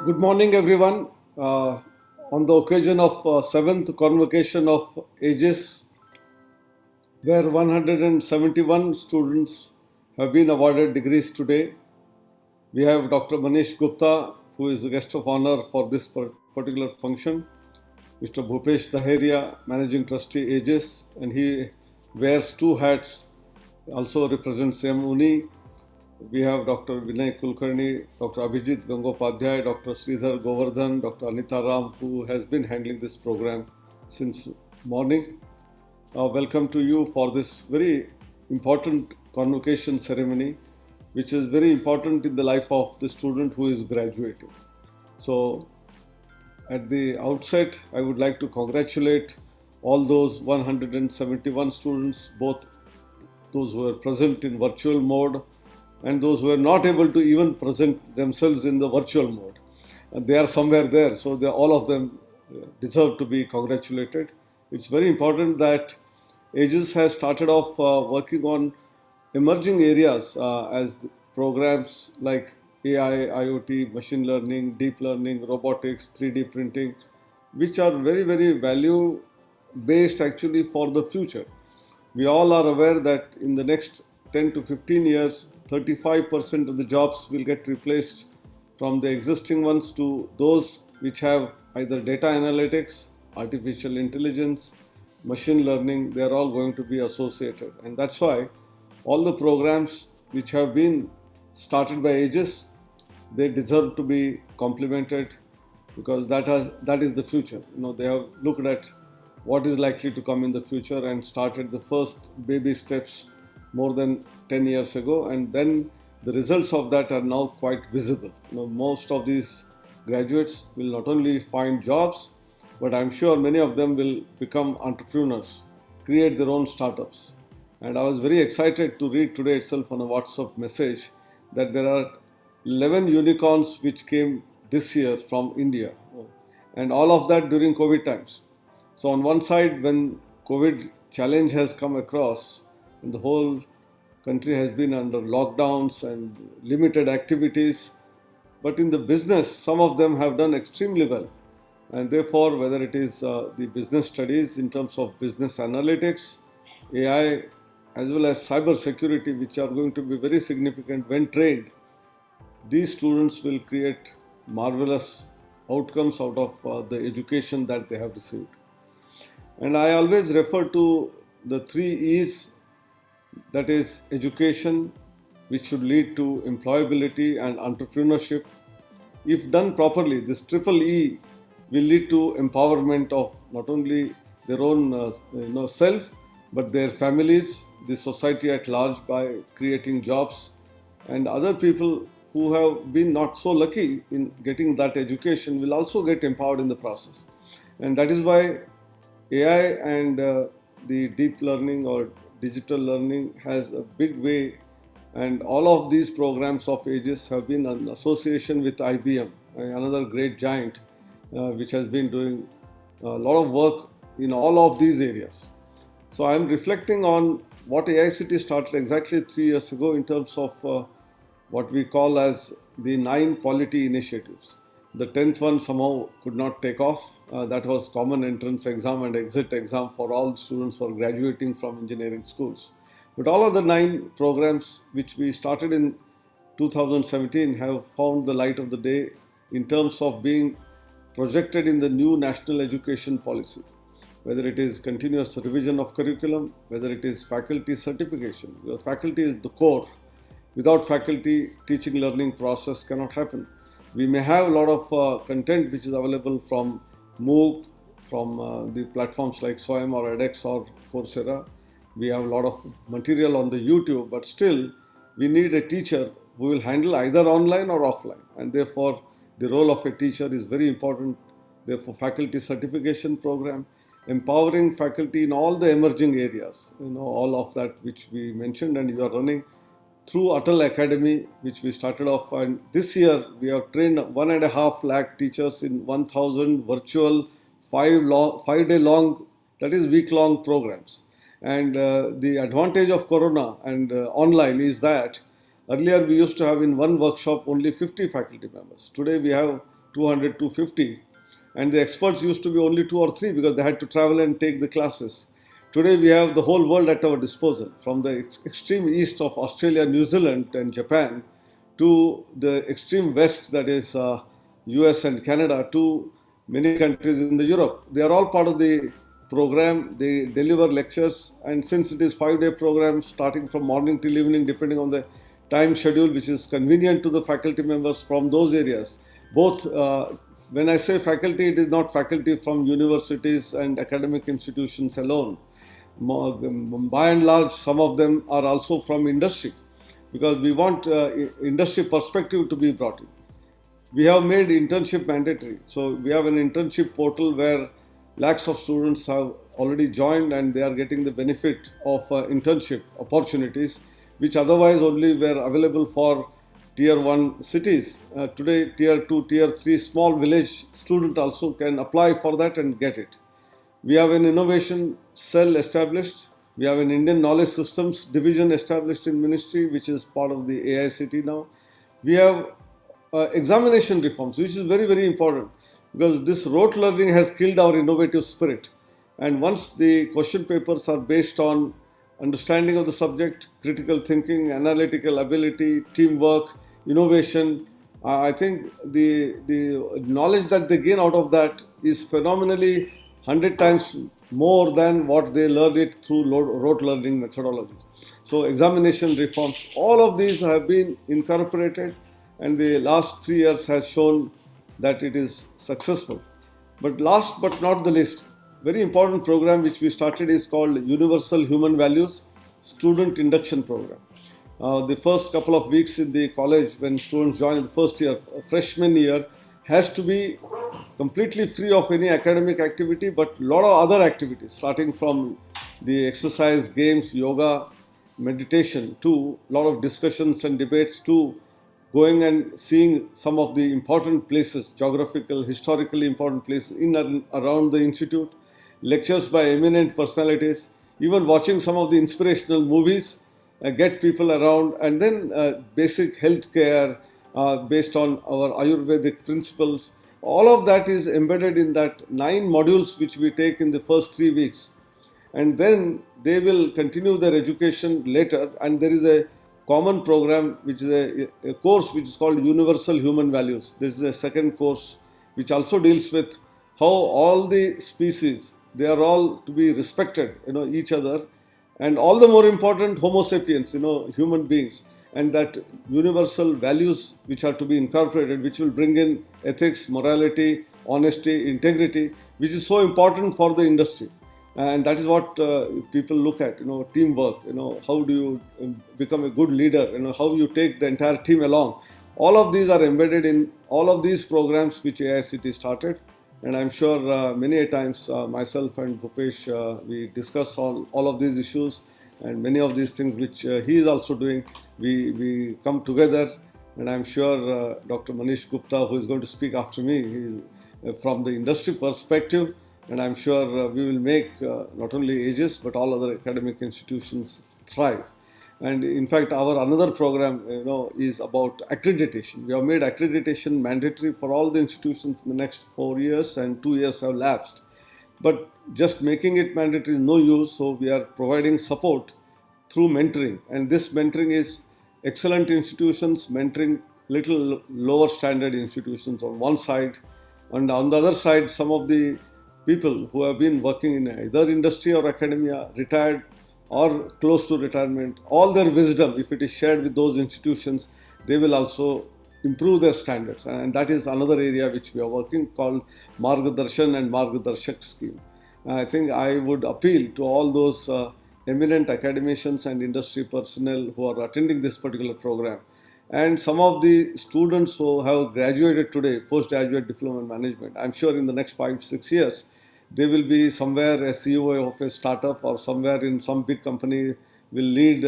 Good morning, everyone. On the occasion of seventh convocation of AGIS, where 171 students have been awarded degrees today, we have Dr. Manish Gupta, who is the guest of honor for this particular function, Mr. Bhupesh Daheria, Managing Trustee AGIS, and he wears two hats, also represents M. We have Dr. Vinay Kulkarni, Dr. Abhijit Gangopadhyay, Dr. Sridhar Govardhan, Dr. Anita Ram, who has been handling this program since morning. Welcome to you for this very important convocation ceremony, which is very important in the life of the student who is graduating. So, at the outset, I would like to congratulate all those 171 students, both those who were present in virtual mode and those who are not able to even present themselves in the virtual mode. And they are somewhere there, so all of them deserve to be congratulated. It's very important that AGIS has started off working on emerging areas as programs like AI, IoT, machine learning, deep learning, robotics, 3D printing, which are very, very value based actually for the future. We all are aware that in the next 10 to 15 years, 35% of the jobs will get replaced from the existing ones to those which have either data analytics, artificial intelligence, machine learning. They are all going to be associated. And that's why all the programs which have been started by AGIS, they deserve to be complemented because that is the future. They have looked at what is likely to come in the future and started the first baby steps more than 10 years ago, and then the results of that are now quite visible. Most of these graduates will not only find jobs, but I'm sure many of them will become entrepreneurs, create their own startups. And I was very excited to read today itself on a WhatsApp message that there are 11 unicorns which came this year from India, and all of that during COVID times. So on one side, when COVID challenge has come across, and the whole country has been under lockdowns and limited activities. But in the business, some of them have done extremely well. And therefore, whether it is the business studies in terms of business analytics, AI, as well as cyber security, which are going to be very significant when trained, these students will create marvelous outcomes out of the education that they have received. And I always refer to the 3 E's, that is education, which should lead to employability and entrepreneurship. If done properly, this triple E will lead to empowerment of not only their own self, but their families, the society at large, by creating jobs, and other people who have been not so lucky in getting that education will also get empowered in the process. And that is why AI and the deep learning or digital learning has a big way, and all of these programs of AGIS have been in association with IBM, another great giant, which has been doing a lot of work in all of these areas. So I'm reflecting on what AICT started exactly 3 years ago in terms of what we call as the 9 quality initiatives. The 10th one somehow could not take off. That was common entrance exam and exit exam for all students who are graduating from engineering schools. But all of the 9 programs which we started in 2017 have found the light of the day in terms of being projected in the new national education policy. Whether it is continuous revision of curriculum, whether it is faculty certification. The faculty is the core. Without faculty, teaching learning process cannot happen. We may have a lot of content which is available from MOOC, from the platforms like SWAYAM or edX or Coursera. We have a lot of material on the YouTube, but still we need a teacher who will handle either online or offline. And therefore, the role of a teacher is very important. Therefore, faculty certification program, empowering faculty in all the emerging areas, all of that which we mentioned and you are running through Atal Academy, which we started off. And this year, we have trained 1.5 lakh teachers in 1,000 virtual 5-day long, that is week-long programs. And the advantage of Corona and online is that earlier we used to have in one workshop only 50 faculty members. Today we have 200, 250. And the experts used to be only two or three because they had to travel and take the classes. Today we have the whole world at our disposal, from the extreme east of Australia, New Zealand, and Japan to the extreme west, that is US and Canada, to many countries in the Europe. They are all part of the program. They deliver lectures, and since it is 5-day program starting from morning till evening, depending on the time schedule which is convenient to the faculty members from those areas, both when I say faculty, it is not faculty from universities and academic institutions alone. By and large, some of them are also from industry, because we want industry perspective to be brought in. We have made internship mandatory. So we have an internship portal where lakhs of students have already joined, and they are getting the benefit of internship opportunities, which otherwise only were available for tier 1 cities. Today, tier 2, tier 3 small village student also can apply for that and get it. We have an innovation cell established. We have an Indian Knowledge Systems division established in ministry, which is part of the AICT now. We have examination reforms, which is very, very important, because this rote learning has killed our innovative spirit. And once the question papers are based on understanding of the subject, critical thinking, analytical ability, teamwork, innovation, I think the knowledge that they gain out of that is phenomenally 100 times more than what they learn it through rote learning methodologies. So examination reforms, all of these have been incorporated, and the last 3 years has shown that it is successful. But last but not the least, very important program which we started is called Universal Human Values Student Induction Program. The first couple of weeks in the college, when students join in the first year, freshman year, has to be completely free of any academic activity, but a lot of other activities, starting from the exercise, games, yoga, meditation, to a lot of discussions and debates, to going and seeing some of the important places, geographical, historically important places in and around the institute, lectures by eminent personalities, even watching some of the inspirational movies, get people around, and then basic health care based on our Ayurvedic principles. All of that is embedded in that 9 modules which we take in the first 3 weeks. And then they will continue their education later, and there is a common program which is a course which is called Universal Human Values. This is a second course which also deals with how all the species, they are all to be respected, each other, and all the more important, Homo sapiens, human beings, and that universal values which are to be incorporated, which will bring in ethics, morality, honesty, integrity, which is so important for the industry. And that is what people look at, teamwork, how do you become a good leader, how you take the entire team along. All of these are embedded in all of these programs which AICT started. And I'm sure many a times myself and Bhupesh, we discuss all of these issues, and many of these things which he is also doing, we come together. And I'm sure Dr. Manish Gupta, who is going to speak after me, he is from the industry perspective, and I'm sure we will make not only Aegis but all other academic institutions thrive. And in fact, our another program, is about accreditation. We have made accreditation mandatory for all the institutions in the next 4 years, and 2 years have lapsed. But just making it mandatory is no use, so we are providing support through mentoring. And this mentoring is excellent institutions mentoring little lower standard institutions on one side, and on the other side, some of the people who have been working in either industry or academia, retired or close to retirement, all their wisdom, if it is shared with those institutions, they will also improve their standards. And that is another area which we are working, called Margadarshan and Margadarshak scheme. I think I would appeal to all those eminent academicians and industry personnel who are attending this particular program, and some of the students who have graduated today, postgraduate diploma in management. I'm sure in the next 5-6 years, they will be somewhere a CEO of a startup, or somewhere in some big company will lead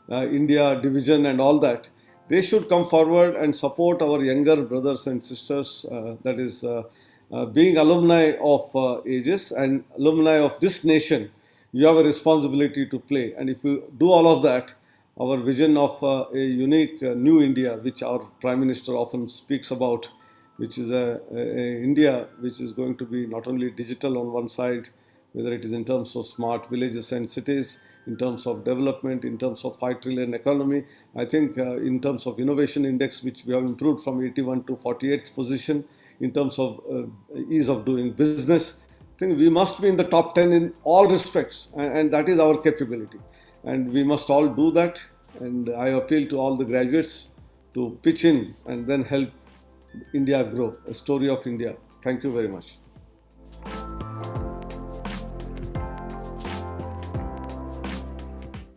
India division and all that. They should come forward and support our younger brothers and sisters, that is being alumni of Aegis and alumni of this nation. You have a responsibility to play, and if you do all of that, our vision of a unique new India, which our Prime Minister often speaks about, which is a India which is going to be not only digital on one side, whether it is in terms of smart villages and cities, in terms of development, in terms of 5 trillion economy. I think in terms of innovation index, which we have improved from 81 to 48th position, in terms of ease of doing business, I think we must be in the top 10 in all respects, and that is our capability. And we must all do that. And I appeal to all the graduates to pitch in and then help India grow, a story of India. Thank you very much.